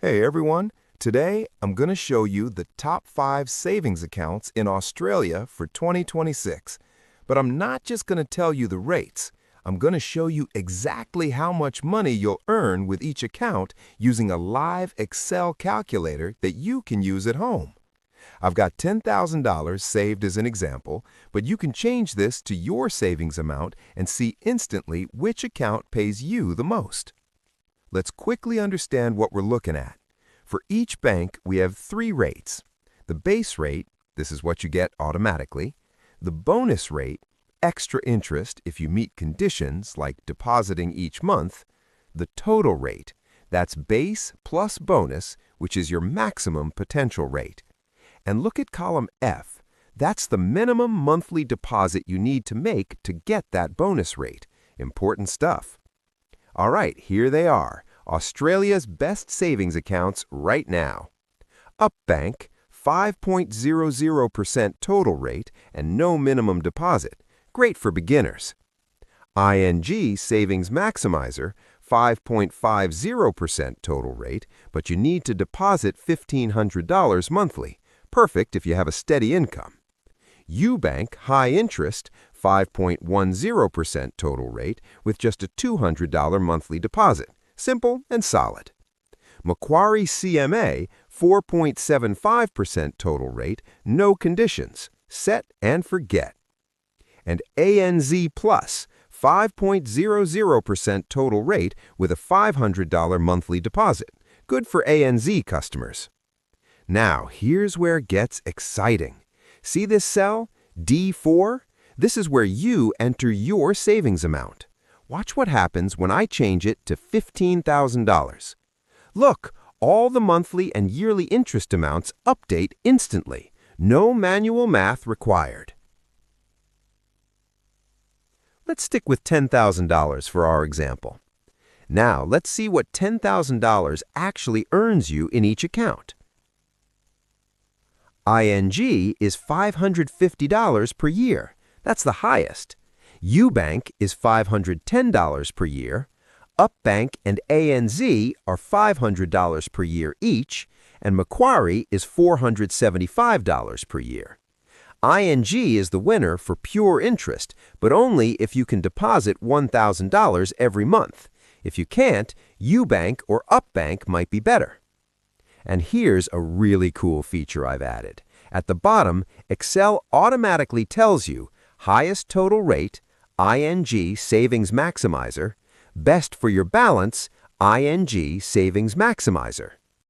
Hey everyone, today I'm going to show you the top 5 savings accounts in Australia for 2026. But I'm not just going to tell you the rates. I'm going to show you exactly how much money you'll earn with each account using a live Excel calculator that you can use at home. I've got $10,000 saved as an example, but you can change this to your savings amount and see instantly which account pays you the most. Let's quickly understand what we're looking at. For each bank, we have 3 rates. The base rate, this is what you get automatically. The bonus rate, extra interest if you meet conditions like depositing each month. The total rate, that's base plus bonus, which is your maximum potential rate. And look at column F. That's the minimum monthly deposit you need to make to get that bonus rate. Important stuff. All right, here they are, Australia's best savings accounts right now. UBank, 5.00% total rate and no minimum deposit. Great for beginners. ING Savings Maximiser, 5.50% total rate, but you need to deposit $1,500 monthly. Perfect if you have a steady income. UBank High Interest, 5.10% total rate with just a $200 monthly deposit. Simple and solid. Macquarie CMA, 4.75% total rate, no conditions. Set and forget. And ANZ Plus, 5.00% total rate with a $500 monthly deposit. Good for ANZ customers. Now, here's where it gets exciting. See this cell, D4? This is where you enter your savings amount. Watch what happens when I change it to $15,000. Look, all the monthly and yearly interest amounts update instantly. No manual math required. Let's stick with $10,000 for our example. Now, let's see what $10,000 actually earns you in each account. ING is $550 per year. That's the highest. UBank is $510 per year. UBank and ANZ are $500 per year each, and Macquarie is $475 per year. ING is the winner for pure interest, but only if you can deposit $1,000 every month. If you can't, UBank or UBank might be better. And here's a really cool feature I've added. At the bottom, Excel automatically tells you highest total rate, ING Savings Maximiser, best for your balance, ING Savings Maximiser.